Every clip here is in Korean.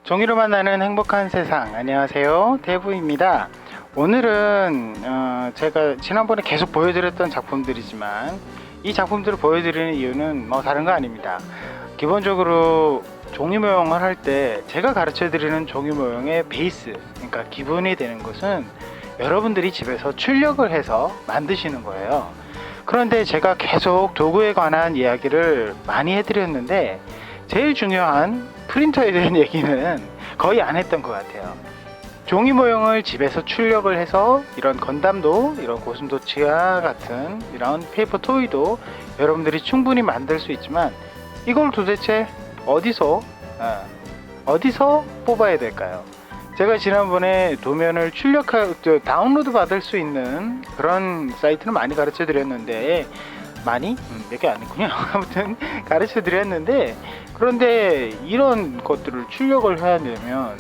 종이로 만나는 행복한 세상. 안녕하세요, 대부입니다. 오늘은 제가 지난번에 계속 보여드렸던 작품들이지만 이 작품들을 보여드리는 이유는 다른 거 아닙니다. 기본적으로 종이 모형을 할 때 제가 가르쳐 드리는 종이 모형의 베이스, 그러니까 기본이 되는 것은 여러분들이 집에서 출력을 해서 만드시는 거예요. 그런데 제가 계속 도구에 관한 이야기를 많이 해드렸는데 제일 중요한 프린터에 대한 얘기는 거의 안 했던 것 같아요. 종이 모형을 집에서 출력을 해서 이런 건담도, 이런 고슴도치와 같은 이런 페이퍼 토이도 여러분들이 충분히 만들 수 있지만 이걸 도대체 어디서 뽑아야 될까요? 제가 지난번에 도면을 다운로드 받을 수 있는 그런 사이트는 많이 가르쳐 드렸는데 몇 개 아니군요. 아무튼 가르쳐 드렸는데, 그런데 이런 것들을 출력을 해야 되면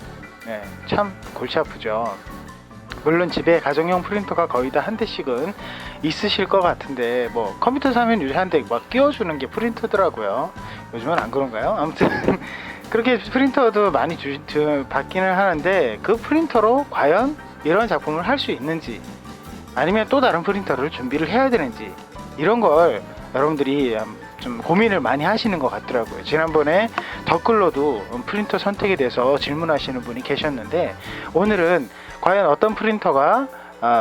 참 골치 아프죠. 물론 집에 가정용 프린터가 거의 다 한 대씩은 있으실 것 같은데, 컴퓨터 사면 요새 한 대 막 끼워주는 게 프린터더라고요. 요즘은 안 그런가요? 아무튼 그렇게 프린터도 많이 받기는 하는데, 그 프린터로 과연 이런 작품을 할 수 있는지, 아니면 또 다른 프린터를 준비를 해야 되는지, 이런 걸 여러분들이 좀 고민을 많이 하시는 것 같더라고요. 지난번에 댓글로도 프린터 선택에 대해서 질문하시는 분이 계셨는데, 오늘은 과연 어떤 프린터가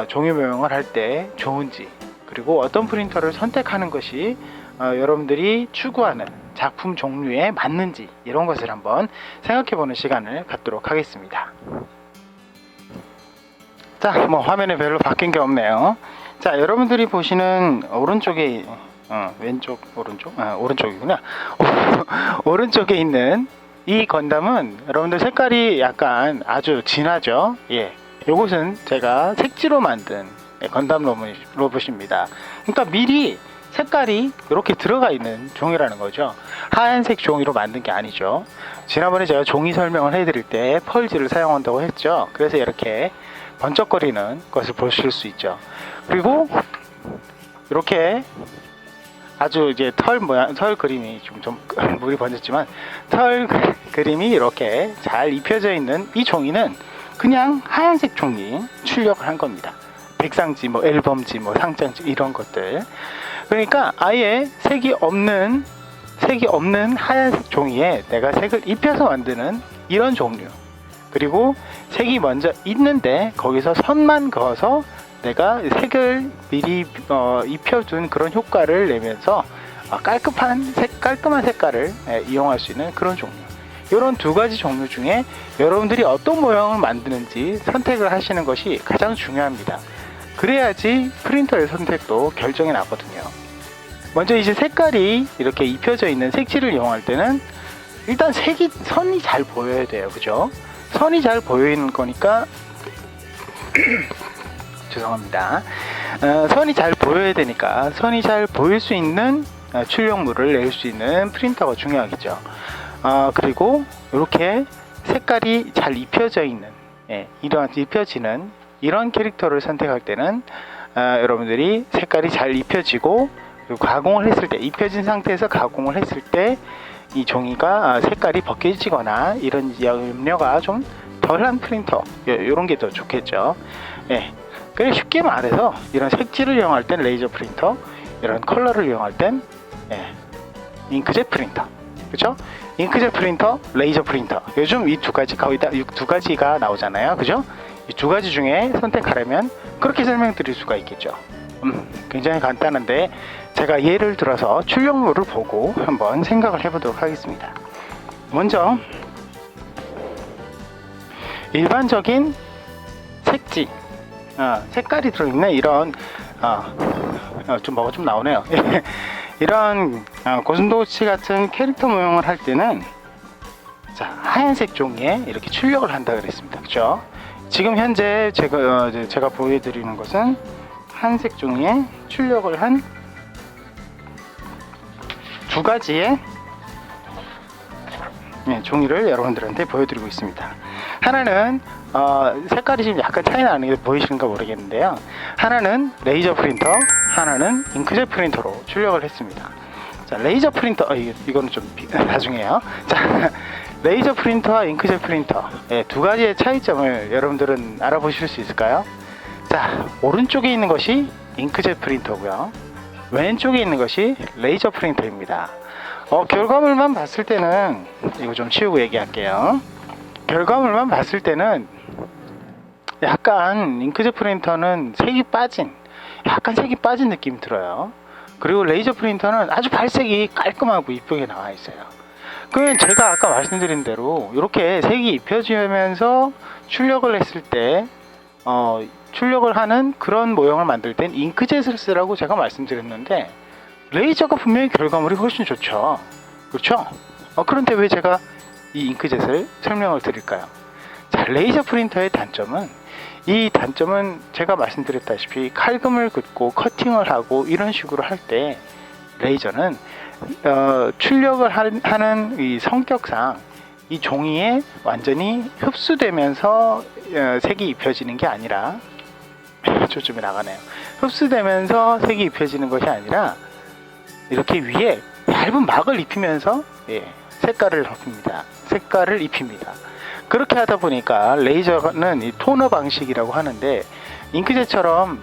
종이 모형을 할 때 좋은지, 그리고 어떤 프린터를 선택하는 것이 여러분들이 추구하는 작품 종류에 맞는지, 이런 것을 한번 생각해보는 시간을 갖도록 하겠습니다. 자, 화면에 별로 바뀐 게 없네요. 자, 여러분들이 보시는 오른쪽에 오른쪽이구나. 오른쪽에 있는 이 건담은 여러분들 색깔이 약간 아주 진하죠. 요것은 제가 색지로 만든 건담 로봇입니다. 그러니까 미리 색깔이 이렇게 들어가 있는 종이라는 거죠. 하얀색 종이로 만든 게 아니죠. 지난번에 제가 종이 설명을 해드릴 때 펄즈를 사용한다고 했죠. 그래서 이렇게 번쩍거리는 것을 보실 수 있죠. 그리고 이렇게 아주 이제 털 그림이 좀 물이 번졌지만, 털 그림이 이렇게 잘 입혀져 있는 이 종이는 그냥 하얀색 종이 출력을 한 겁니다. 백상지, 앨범지, 상장지, 이런 것들. 그러니까 아예 색이 없는 하얀색 종이에 내가 색을 입혀서 만드는 이런 종류. 그리고 색이 먼저 있는데 거기서 선만 그어서 내가 색을 미리 입혀둔 그런 효과를 내면서 깔끔한 색깔을 이용할 수 있는 그런 종류. 이런 두 가지 종류 중에 여러분들이 어떤 모형을 만드는지 선택을 하시는 것이 가장 중요합니다. 그래야지 프린터의 선택도 결정이 나거든요. 먼저 이제 색깔이 이렇게 입혀져 있는 색지를 이용할 때는 일단 선이 잘 보여야 돼요. 그죠? 선이 잘 보이는 거니까 죄송합니다. 선이 잘 보여야 되니까 선이 잘 보일 수 있는 출력물을 낼 수 있는 프린터가 중요하겠죠. 그리고 이렇게 색깔이 잘 입혀져 있는 입혀지는 이런 캐릭터를 선택할 때는 여러분들이 색깔이 잘 입혀지고, 그리고 가공을 했을 때, 입혀진 상태에서 가공을 했을 때 이 종이가 색깔이 벗겨지거나 이런 염려가 좀 덜한 프린터, 이런 게 더 좋겠죠. 그래, 쉽게 말해서 이런 색지를 이용할 땐 레이저 프린터, 이런 컬러를 이용할 땐 잉크젯 프린터, 그죠? 잉크젯 프린터, 레이저 프린터. 요즘 이 두 가지 거의 다 두 가지가 나오잖아요, 그죠? 이 두 가지 중에 선택하려면 그렇게 설명드릴 수가 있겠죠. 굉장히 간단한데 제가 예를 들어서 출력물을 보고 한번 생각을 해보도록 하겠습니다. 먼저 일반적인 색지, 색깔이 들어있는 이런 뭐가 좀 나오네요. 이런 고슴도치 같은 캐릭터 모형을 할 때는 하얀색 종이에 이렇게 출력을 한다 그랬습니다. 그죠? 지금 현재 제가 보여드리는 것은 한색 종이에 출력을 한 두 가지의 종이를 여러분들한테 보여드리고 있습니다. 하나는 색깔이 지금 약간 차이 나는 게 보이시는가 모르겠는데요, 하나는 레이저 프린터, 하나는 잉크젯 프린터로 출력을 했습니다. 자, 레이저 프린터, 이거는 좀 나중에요. 자, 레이저 프린터와 잉크젯 프린터, 두 가지의 차이점을 여러분들은 알아보실 수 있을까요? 자, 오른쪽에 있는 것이 잉크젯 프린터고요, 왼쪽에 있는 것이 레이저 프린터입니다. 결과물만 봤을 때는, 이거 좀 치우고 얘기할게요. 결과물만 봤을 때는 약간 잉크젯 프린터는 약간 색이 빠진 느낌이 들어요. 그리고 레이저 프린터는 아주 발색이 깔끔하고 이쁘게 나와 있어요. 그러면 제가 아까 말씀드린 대로 이렇게 색이 입혀지면서 출력을 했을 때 출력을 하는 그런 모형을 만들 땐 잉크젯을 쓰라고 제가 말씀드렸는데, 레이저가 분명히 결과물이 훨씬 좋죠. 그렇죠? 그런데 왜 제가 이 잉크젯을 설명을 드릴까요? 자, 레이저 프린터의 단점은 제가 말씀드렸다시피 칼금을 긋고 커팅을 하고 이런 식으로 할 때 레이저는 출력을 하는 이 성격상 이 종이에 완전히 흡수되면서 색이 입혀지는 게 아니라 초점이 나가네요. 흡수되면서 색이 입혀지는 것이 아니라 이렇게 위에 얇은 막을 입히면서 색깔을 입힙니다. 그렇게 하다 보니까 레이저는 이 토너 방식이라고 하는데, 잉크젯처럼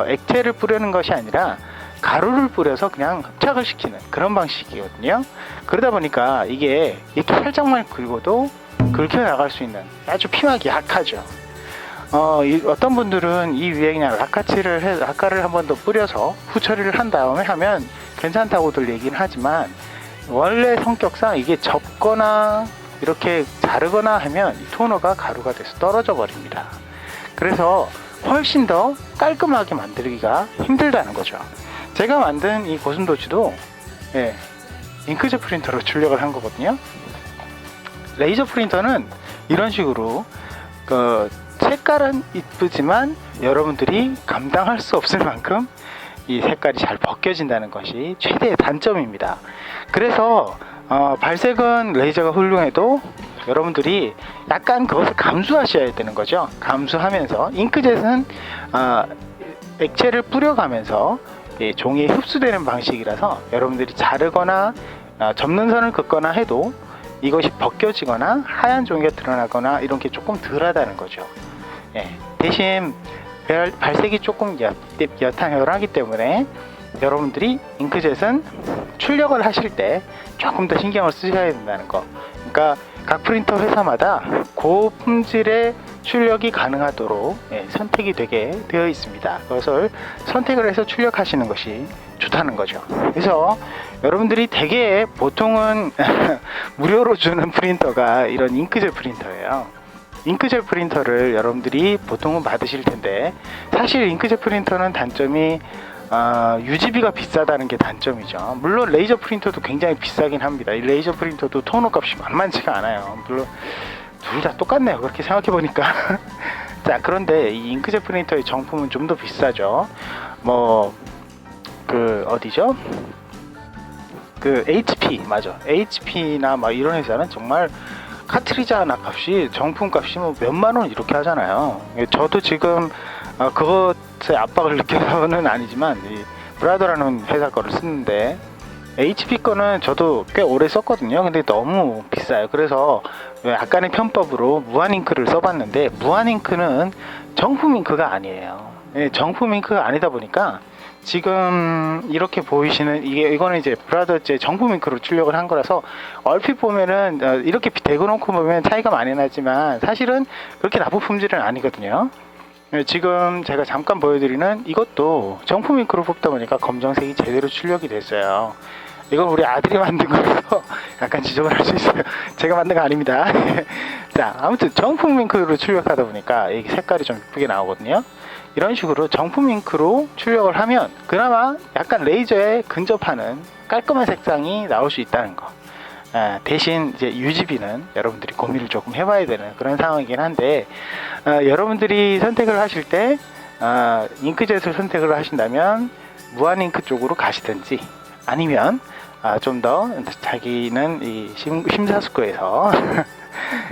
액체를 뿌리는 것이 아니라 가루를 뿌려서 그냥 흡착을 시키는 그런 방식이거든요. 그러다 보니까 이게 이렇게 살짝만 긁어도 긁혀 나갈 수 있는, 아주 피막이 약하죠. 어떤 분들은 이 위에 그냥 라카를 한 번 더 뿌려서 후처리를 한 다음에 하면 괜찮다고들 얘기는 하지만, 원래 성격상 이게 접거나 이렇게 자르거나 하면 이 토너가 가루가 돼서 떨어져 버립니다. 그래서 훨씬 더 깔끔하게 만들기가 힘들다는 거죠. 제가 만든 이 고슴도치도 잉크젯 프린터로 출력을 한 거거든요. 레이저 프린터는 이런 식으로 색깔은 이쁘지만 여러분들이 감당할 수 없을 만큼 이 색깔이 잘 벗겨진다는 것이 최대의 단점입니다. 그래서 발색은 레이저가 훌륭해도 여러분들이 약간 그것을 감수하셔야 되는 거죠. 감수하면서 잉크젯은 액체를 뿌려가면서 종이에 흡수되는 방식이라서 여러분들이 자르거나 접는 선을 긋거나 해도 이것이 벗겨지거나 하얀 종이가 드러나거나 이런 게 조금 덜하다는 거죠. 대신 발색이 조금 열하기 때문에 여러분들이 잉크젯은 출력을 하실 때 조금 더 신경을 쓰셔야 된다는 거. 그러니까 각 프린터 회사마다 고품질의 출력이 가능하도록 선택이 되게 되어 있습니다. 그것을 선택을 해서 출력하시는 것이 좋다는 거죠. 그래서 여러분들이 대개 보통은 무료로 주는 프린터가 이런 잉크젯 프린터예요. 잉크젯 프린터를 여러분들이 보통은 받으실 텐데, 사실 잉크젯 프린터는 단점이 유지비가 비싸다는 게 단점이죠. 물론 레이저 프린터도 굉장히 비싸긴 합니다. 이 레이저 프린터도 토너 값이 만만치가 않아요. 물론 둘 다 똑같네요, 그렇게 생각해 보니까. 자, 그런데 이 잉크젯 프린터의 정품은 좀 더 비싸죠. 어디죠? HP나 이런 회사는 정말 카트리지 하나 값이, 정품 값이 몇만 원 이렇게 하잖아요. 저도 지금 그것에 압박을 느껴서는 아니지만 이 브라더라는 회사 거를 쓰는데, HP 거는 저도 꽤 오래 썼거든요. 근데 너무 비싸요. 그래서 약간의 편법으로 무한잉크를 써봤는데, 무한잉크는 정품 잉크가 아니에요. 정품 잉크가 아니다 보니까 지금 이렇게 보이시는 이거는 이제 브라더제 정품 잉크로 출력을 한 거라서 얼핏 보면은 이렇게 대고 놓고 보면 차이가 많이 나지만 사실은 그렇게 나쁜 품질은 아니거든요. 지금 제가 잠깐 보여드리는 이것도 정품 잉크로 뽑다 보니까 검정색이 제대로 출력이 됐어요. 이건 우리 아들이 만든 거라서 약간 지적을 할 수 있어요. 제가 만든 거 아닙니다. 자, 아무튼 정품 잉크로 출력하다 보니까 이 색깔이 좀 이쁘게 나오거든요. 이런 식으로 정품 잉크로 출력을 하면 그나마 약간 레이저에 근접하는 깔끔한 색상이 나올 수 있다는 거. 대신 이제 유지비는 여러분들이 고민을 조금 해봐야 되는 그런 상황이긴 한데, 여러분들이 선택을 하실 때 잉크젯을 선택을 하신다면 무한잉크 쪽으로 가시든지, 아니면 좀 더 자기는 이 심사숙고해서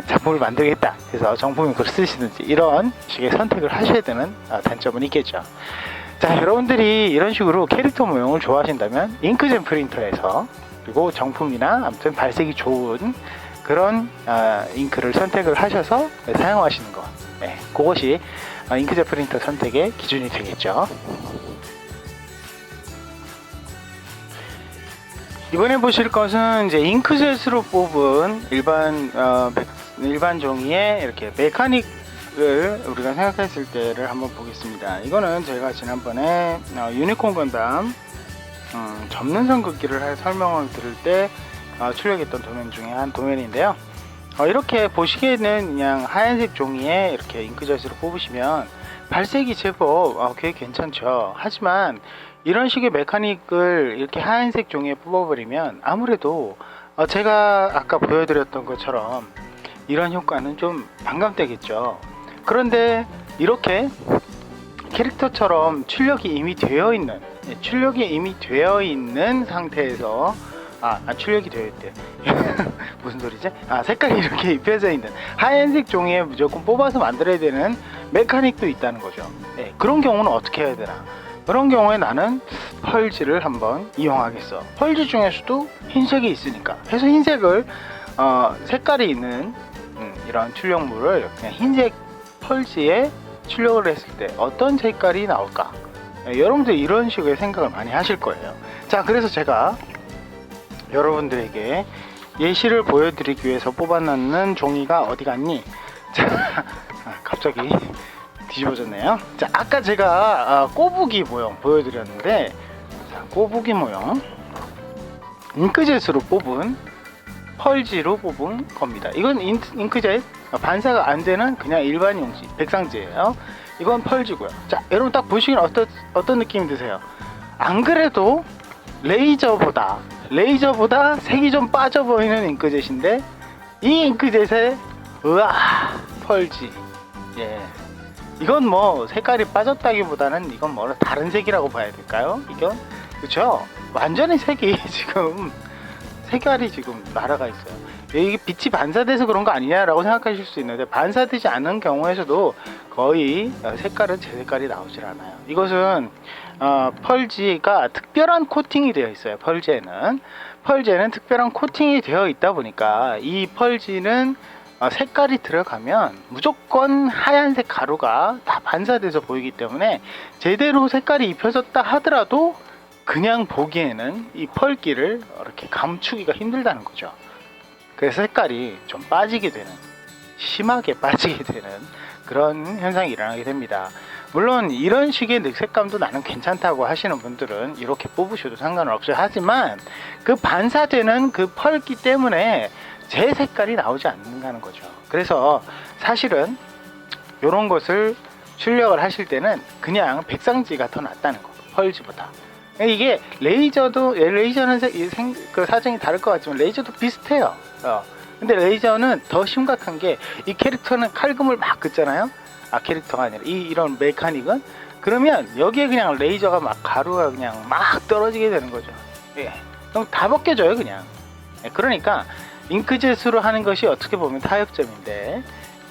작품을 만들겠다 해서 정품 잉크를 쓰시든지 이런 식의 선택을 하셔야 되는 단점은 있겠죠. 자, 여러분들이 이런 식으로 캐릭터 모형을 좋아하신다면 잉크젯 프린터에서, 그리고 정품이나 아무튼 발색이 좋은 그런 잉크를 선택을 하셔서 사용하시는 것, 그것이 잉크젯 프린터 선택의 기준이 되겠죠. 이번에 보실 것은 이제 잉크젯으로 뽑은 일반 종이의 이렇게 메카닉을 우리가 생각했을 때를 한번 보겠습니다. 이거는 제가 지난번에 유니콘 건담 접는 선긋기를 설명을 드릴 때 출력했던 도면 중에 한 도면인데요. 이렇게 보시기에는 그냥 하얀색 종이에 이렇게 잉크젯으로 뽑으시면 발색이 제법 꽤 괜찮죠. 하지만 이런 식의 메카닉을 이렇게 하얀색 종이에 뽑아버리면 아무래도 제가 아까 보여드렸던 것처럼 이런 효과는 좀 반감되겠죠. 그런데 이렇게 캐릭터처럼 출력이 이미 되어 있는 상태에서 출력이 되어 있대. 무슨 소리지? 색깔이 이렇게 입혀져 있는 하얀색 종이에 무조건 뽑아서 만들어야 되는 메카닉도 있다는 거죠. 그런 경우는 어떻게 해야 되나? 그런 경우에 나는 펄지를 한번 이용하겠어. 펄지 중에서도 흰색이 있으니까 해서 흰색을 색깔이 있는 이런 출력물을 그냥 흰색 펄지에 출력을 했을 때 어떤 색깔이 나올까? 여러분들 이런 식의 생각을 많이 하실 거예요. 자, 그래서 제가 여러분들에게 예시를 보여드리기 위해서 뽑아놓는 종이가 어디 갔니? 자, 갑자기 뒤집어졌네요. 자, 아까 제가 꼬부기 모형 보여드렸는데, 자, 꼬부기 모형 잉크젯으로 뽑은 펄지로 뽑은 겁니다. 이건 잉크젯 반사가 안 되는 그냥 일반 용지 백상지예요. 이건 펄지고요. 자, 여러분 딱 보시면 어떤 느낌이 드세요? 안 그래도 레이저보다 색이 좀 빠져 보이는 잉크젯인데 이 잉크젯에 펄지. 이건 뭐 색깔이 빠졌다기보다는 이건 뭐 다른 색이라고 봐야 될까요? 이건 그렇죠? 완전히 색이 지금 색깔이 지금 날아가 있어요. 이게 빛이 반사돼서 그런 거 아니냐라고 생각하실 수 있는데 반사되지 않은 경우에서도 거의 색깔은 제 색깔이 나오질 않아요. 이것은 펄지가 특별한 코팅이 되어 있어요. 펄지에는 특별한 코팅이 되어 있다 보니까 이 펄지는 색깔이 들어가면 무조건 하얀색 가루가 다 반사돼서 보이기 때문에 제대로 색깔이 입혀졌다 하더라도 그냥 보기에는 이 펄기를 이렇게 감추기가 힘들다는 거죠. 그래서 색깔이 좀 심하게 빠지게 되는 그런 현상이 일어나게 됩니다. 물론 이런 식의 늑색감도 나는 괜찮다고 하시는 분들은 이렇게 뽑으셔도 상관은 없어요. 하지만 그 반사되는 그 펄기 때문에 제 색깔이 나오지 않는다는 거죠. 그래서 사실은 이런 것을 출력을 하실 때는 그냥 백상지가 더 낫다는 거, 펄지보다. 이게 레이저는 그 사정이 다를 것 같지만 레이저도 비슷해요. 근데 레이저는 더 심각한 게 이 캐릭터는 칼금을 막 긋잖아요. 캐릭터가 아니라 이런 메카닉은 그러면 여기에 그냥 레이저가 막 가루가 그냥 막 떨어지게 되는 거죠. 그럼 다 벗겨져요 그냥. 그러니까 잉크젯으로 하는 것이 어떻게 보면 타협점인데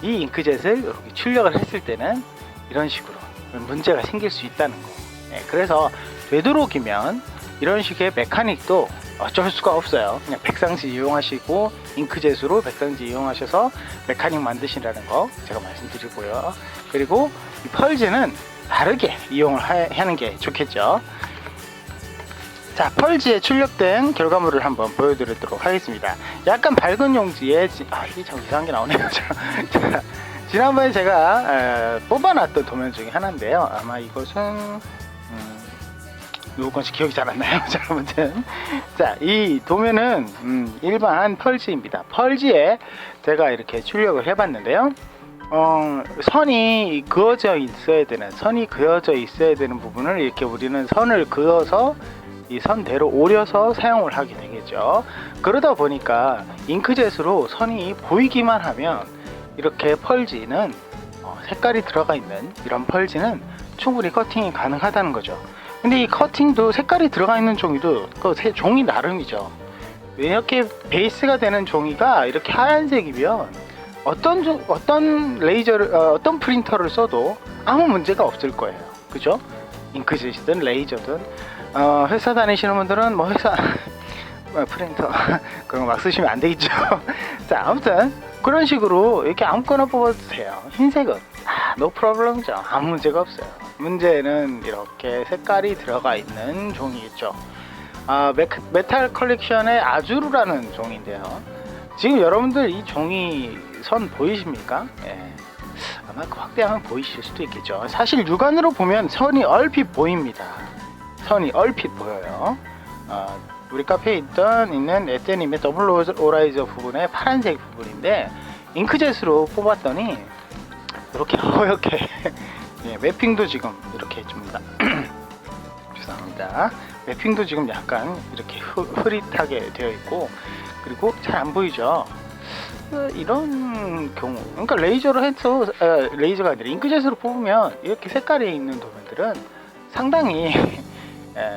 이 잉크젯을 이렇게 출력을 했을 때는 이런 식으로 문제가 생길 수 있다는 거. 그래서 되도록이면 이런 식의 메카닉도 어쩔 수가 없어요. 그냥 백상지 이용하시고 잉크젯으로 백상지 이용하셔서 메카닉 만드시라는 거 제가 말씀드리고요. 그리고 이 펄지는 다르게 이용을 하는 게 좋겠죠. 자, 펄지에 출력된 결과물을 한번 보여드리도록 하겠습니다. 약간 밝은 용지에 이게 참 이상한 게 나오네요. 자, 지난번에 제가 뽑아놨던 도면 중에 하나인데요. 아마 이것은 누구 건지 기억이 잘 안 나요. 자, 아무튼 자, 이 도면은 일반 펄지입니다. 펄지에 제가 이렇게 출력을 해봤는데요. 선이 그어져 있어야 되는 부분을 이렇게 우리는 선을 그어서 이 선대로 오려서 사용을 하게 되겠죠. 그러다 보니까 잉크젯으로 선이 보이기만 하면 이렇게 펄지는 색깔이 들어가 있는 이런 펄지는 충분히 커팅이 가능하다는 거죠. 근데 이 커팅도 색깔이 들어가 있는 종이도 그 종이 나름이죠. 이렇게 베이스가 되는 종이가 이렇게 하얀색이면 어떤 레이저를 어떤 프린터를 써도 아무 문제가 없을 거예요. 그죠? 잉크젯이든 레이저든 회사 다니시는 분들은 뭐 회사 프린터 그런 거 막 쓰시면 안 되겠죠. 자, 아무튼 그런 식으로 이렇게 아무거나 뽑아도 돼요. 흰색은 no problem죠. 아무 문제가 없어요. 문제는 이렇게 색깔이 들어가 있는 종이겠죠. 메탈 컬렉션의 아주르라는 종인데요. 지금 여러분들 이 종이 선 보이십니까? 예. 아마 확대하면 보이실 수도 있겠죠. 사실 육안으로 보면 선이 얼핏 보입니다. 선이 얼핏 보여요. 우리 카페에 있는 에떼님의 더블 오라이저 부분의 파란색 부분인데 잉크젯으로 뽑았더니 이렇게 허옇게 예, 매핑도 지금 이렇게 좀 죄송합니다. 매핑도 지금 약간 이렇게 흐릿하게 되어 있고, 그리고 잘 안 보이죠. 이런 경우, 그러니까 레이저로 해서 레이저가 아니라 잉크젯으로 뽑으면 이렇게 색깔이 있는 도면들은 상당히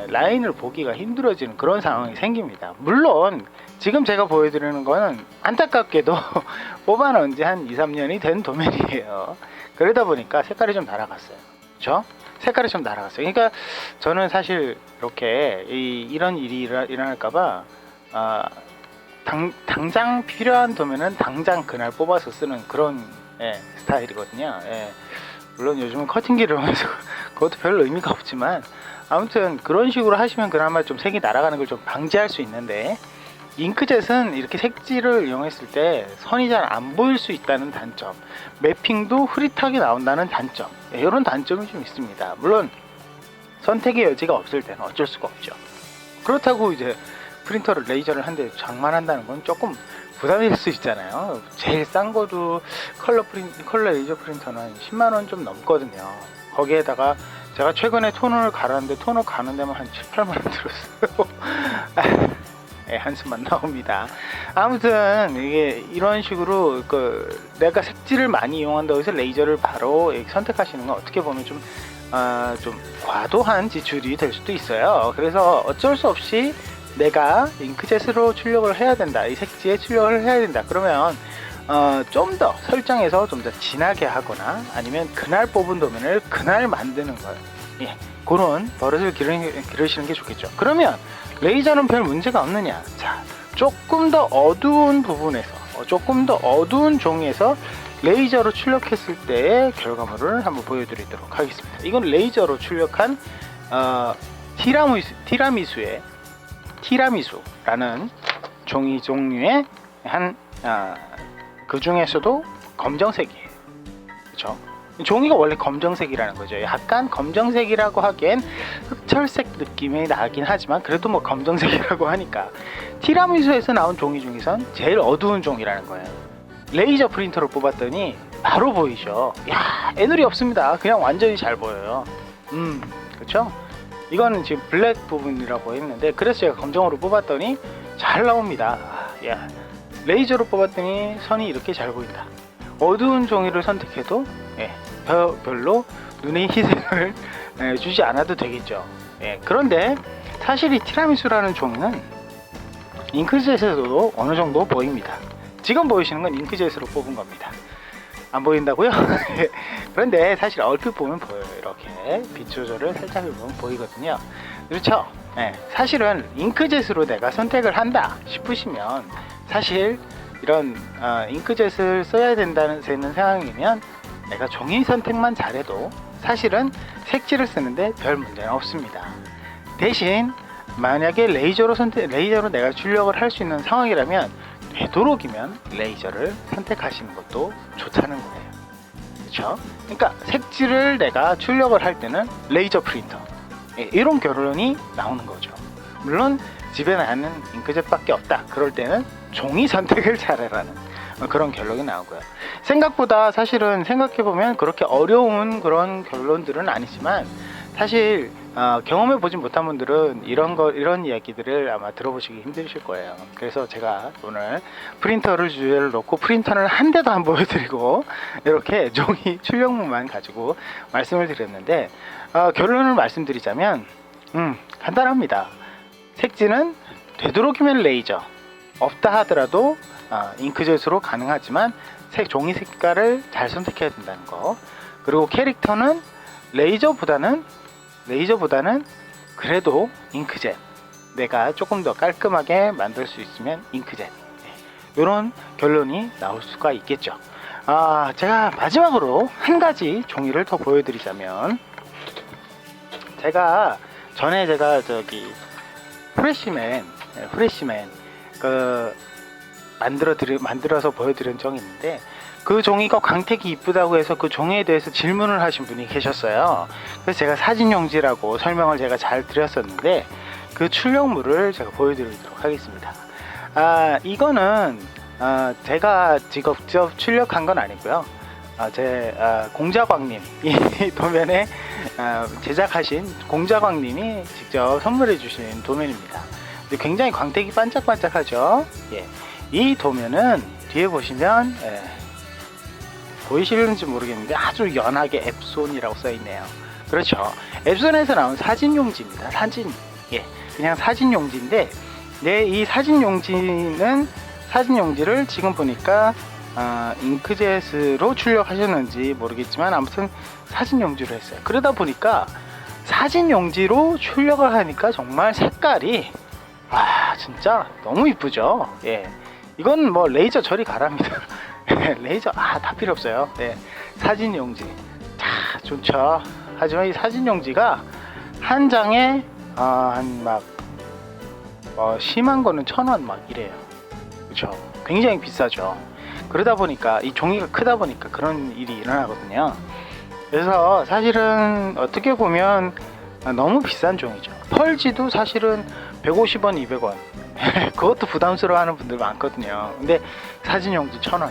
라인을 보기가 힘들어지는 그런 상황이 생깁니다. 물론 지금 제가 보여드리는 거는 안타깝게도 뽑아놓은 지 한 2-3년이 된 도면이에요. 그러다 보니까 색깔이 좀 날아갔어요. 그렇죠? 색깔이 좀 날아갔어요. 그러니까 저는 사실 이렇게 이런 일이 일어날까봐 당장 필요한 도면은 당장 그날 뽑아서 쓰는 그런 스타일이거든요. 물론 요즘은 커팅기를 하면서 그것도 별로 의미가 없지만, 아무튼 그런 식으로 하시면 그나마 좀 색이 날아가는 걸 좀 방지할 수 있는데, 잉크젯은 이렇게 색지를 이용했을 때 선이 잘 안 보일 수 있다는 단점, 매핑도 흐릿하게 나온다는 단점, 이런 단점이 좀 있습니다. 물론 선택의 여지가 없을 때는 어쩔 수가 없죠. 그렇다고 이제 프린터를 레이저를 한 대 장만한다는 건 조금 부담일 수 있잖아요. 제일 싼 거도 컬러 레이저 프린터는 10만원 좀 넘거든요. 거기에다가 제가 최근에 토너를 갈았는데 토너 가는 데만 한 7-8만원 들었어요. 한숨만 나옵니다. 아무튼 이게 이런 식으로 내가 색지를 많이 이용한다고 해서 레이저를 바로 선택하시는 건 어떻게 보면 좀 과도한 지출이 될 수도 있어요. 그래서 어쩔 수 없이 내가 잉크젯으로 출력을 해야 된다, 이 색지에 출력을 해야 된다, 그러면 좀 더 설정해서 좀 더 진하게 하거나, 아니면 그날 뽑은 도면을 그날 만드는 걸, 그런 버릇을 기르시는 게 좋겠죠. 그러면 레이저는 별 문제가 없느냐? 자, 조금 더 어두운 부분에서, 조금 더 어두운 종이에서 레이저로 출력했을 때의 결과물을 한번 보여드리도록 하겠습니다. 이건 레이저로 출력한 티라미수라는 종이 종류의 그 중에서도 검정색이에요. 그렇죠? 종이가 원래 검정색이라는 거죠. 약간 검정색이라고 하기엔 흑철색 느낌이 나긴 하지만 그래도 뭐 검정색이라고 하니까, 티라미수에서 나온 종이 중에선 제일 어두운 종이라는 거예요. 레이저 프린터로 뽑았더니 바로 보이죠. 애누리 없습니다. 그냥 완전히 잘 보여요. 그렇죠? 이거는 지금 블랙 부분이라고 했는데, 그래서 제가 검정으로 뽑았더니 잘 나옵니다. 레이저로 뽑았더니 선이 이렇게 잘 보인다. 어두운 종이를 선택해도 별로 눈에 희생을 주지 않아도 되겠죠. 그런데 사실 이 티라미수라는 종이는 잉크젯에서도 어느 정도 보입니다. 지금 보이시는 건 잉크젯으로 뽑은 겁니다. 안 보인다고요? 그런데 사실 얼핏 보면 보여요. 이렇게 빛 조절을 살짝 해보면 보이거든요. 그렇죠? 사실은 잉크젯으로 내가 선택을 한다 싶으시면, 사실 이런 잉크젯을 써야 된다는 상황이면 내가 종이 선택만 잘해도 사실은 색지를 쓰는데 별 문제는 없습니다. 대신 만약에 레이저로 내가 출력을 할 수 있는 상황이라면 되도록이면 레이저를 선택하시는 것도 좋다는 거예요. 그렇죠? 그러니까 색지를 내가 출력을 할 때는 레이저 프린터, 이런 결론이 나오는 거죠. 물론 집에 나는 잉크젯밖에 없다, 그럴 때는 종이 선택을 잘해라는 그런 결론이 나오고요. 생각보다 사실은 생각해보면 그렇게 어려운 그런 결론들은 아니지만, 사실 경험해 보지 못한 분들은 이런 이야기들을 아마 들어보시기 힘드실 거예요. 그래서 제가 오늘 프린터를 주제를 놓고 프린터는 한 대도 안 보여드리고 이렇게 종이 출력물만 가지고 말씀을 드렸는데, 결론을 말씀드리자면 간단합니다. 색지는 되도록이면 레이저, 없다 하더라도 잉크젯으로 가능하지만 종이 색깔을 잘 선택해야 된다는 거. 그리고 캐릭터는 레이저보다는 그래도 잉크젯, 내가 조금 더 깔끔하게 만들 수 있으면 잉크젯, 이런 결론이 나올 수가 있겠죠. 제가 마지막으로 한 가지 종이를 더 보여드리자면, 제가 저기 프레시맨 그 만들어서 보여드린 종이 있는데, 그 종이가 광택이 이쁘다고 해서 그 종이에 대해서 질문을 하신 분이 계셨어요. 그래서 제가 사진용지라고 설명을 제가 잘 드렸었는데, 그 출력물을 제가 보여드리도록 하겠습니다. 이거는 제가 직접 출력한 건 아니고요. 제 공자광님, 이 도면에 제작하신 공자광님이 직접 선물해 주신 도면입니다. 굉장히 광택이 반짝반짝하죠. 이 도면은 뒤에 보시면 보이시는지 모르겠는데 아주 연하게 앱손이라고 써 있네요. 그렇죠. 앱손에서 나온 사진용지입니다. 그냥 사진용지인데, 이 사진용지를 지금 보니까 잉크젯으로 출력하셨는지 모르겠지만 아무튼 사진용지로 했어요. 그러다 보니까 사진용지로 출력을 하니까 정말 색깔이 진짜 너무 이쁘죠. 이건 뭐 레이저 저리 가랍니다. 레이저 다 필요 없어요. 사진용지 좋죠. 하지만 이 사진용지가 한 장에 심한 거는 1,000원 막 이래요. 그렇죠. 굉장히 비싸죠. 그러다 보니까 이 종이가 크다 보니까 그런 일이 일어나거든요. 그래서 사실은 어떻게 보면 너무 비싼 종이죠. 펄지도 사실은 150원, 200원. 그것도 부담스러워 하는 분들 많거든요. 근데 사진용지 1,000원.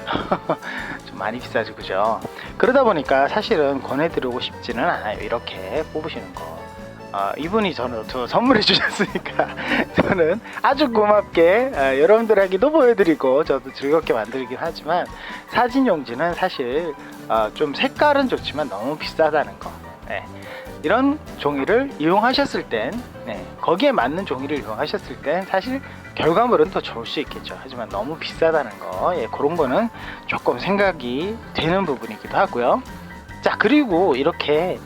좀 많이 비싸죠. 그죠? 그러다 보니까 사실은 권해드리고 싶지는 않아요. 이렇게 뽑으시는 거. 이분이 저는 선물해 주셨으니까 저는 아주 고맙게 여러분들에게도 보여드리고 저도 즐겁게 만들긴 하지만, 사진용지는 사실 좀 색깔은 좋지만 너무 비싸다는 거. 이런 종이를 이용하셨을 땐, 거기에 맞는 종이를 이용하셨을 땐 사실 결과물은 더 좋을 수 있겠죠. 하지만 너무 비싸다는 거, 그런 거는 조금 생각이 되는 부분이기도 하고요. 자, 그리고 이렇게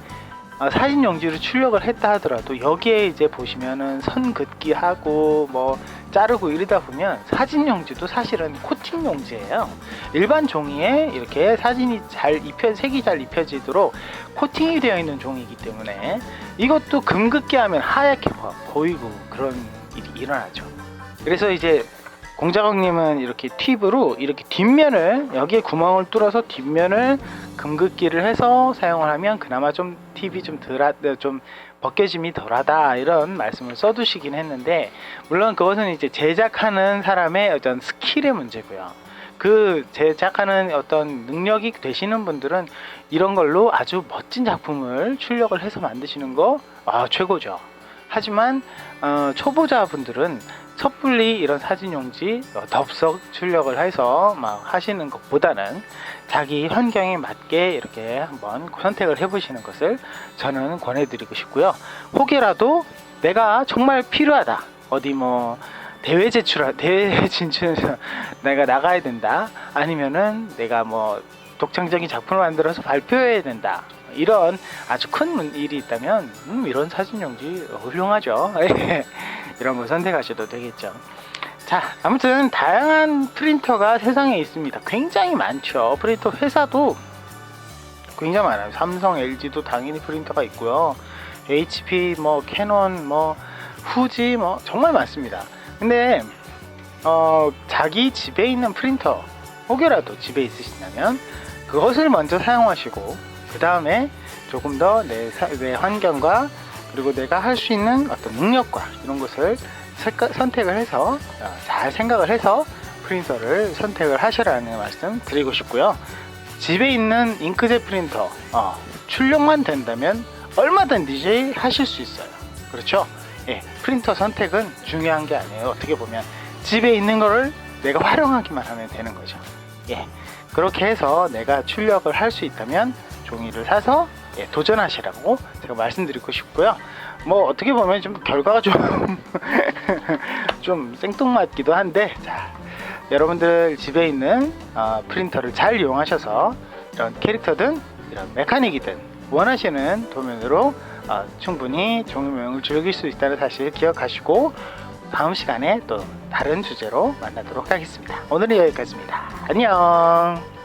사진용지로 출력을 했다 하더라도 여기에 이제 보시면은 선 긋기 하고 뭐 자르고 이러다 보면 사진용지도 사실은 코팅 용지예요. 일반 종이에 이렇게 사진이 색이 잘 입혀지도록 코팅이 되어 있는 종이기 때문에 이것도 금긋기 하면 하얗게 보이고 그런 일이 일어나죠. 그래서 이제 공자광님은 이렇게 팁으로 이렇게 뒷면을, 여기에 구멍을 뚫어서 뒷면을 금긋기를 해서 사용을 하면 그나마 좀 팁이 좀 벗겨짐이 덜하다, 이런 말씀을 써두시긴 했는데, 물론 그것은 이제 제작하는 사람의 어떤 스킬의 문제고요. 그 제작하는 어떤 능력이 되시는 분들은 이런 걸로 아주 멋진 작품을 출력을 해서 만드시는 거 최고죠. 하지만 초보자분들은 섣불리 이런 사진용지 덥석 출력을 해서 막 하시는 것보다는 자기 환경에 맞게 이렇게 한번 선택을 해보시는 것을 저는 권해드리고 싶고요. 혹여라도 내가 정말 필요하다, 어디 뭐 대회 진출 내가 나가야 된다, 아니면은 내가 뭐 독창적인 작품을 만들어서 발표해야 된다, 이런 아주 큰 일이 있다면 이런 사진용지 훌륭하죠. 이런 걸 선택하셔도 되겠죠. 자, 아무튼 다양한 프린터가 세상에 있습니다. 굉장히 많죠. 프린터 회사도 굉장히 많아요. 삼성, LG도 당연히 프린터가 있고요. HP, 뭐 캐논, 뭐 후지, 뭐 정말 많습니다. 근데 자기 집에 있는 프린터 혹여라도 집에 있으시다면 그것을 먼저 사용하시고, 그 다음에 조금 더 내 환경과 그리고 내가 할 수 있는 어떤 능력과 이런 것을 선택을 해서 잘 생각을 해서 프린터를 선택을 하시라는 말씀 드리고 싶고요. 집에 있는 잉크젯 프린터 출력만 된다면 얼마든지 하실 수 있어요. 그렇죠? 프린터 선택은 중요한 게 아니에요. 어떻게 보면 집에 있는 거를 내가 활용하기만 하면 되는 거죠. 그렇게 해서 내가 출력을 할 수 있다면 종이를 사서 도전하시라고 제가 말씀드리고 싶고요. 뭐 어떻게 보면 좀 결과가 좀 생뚱맞기도 한데, 자, 여러분들 집에 있는 프린터를 잘 이용하셔서 이런 캐릭터든 이런 메카닉이든 원하시는 도면으로 충분히 종이 모형을 즐길 수 있다는 사실 기억하시고, 다음 시간에 또 다른 주제로 만나도록 하겠습니다. 오늘은 여기까지입니다. 안녕.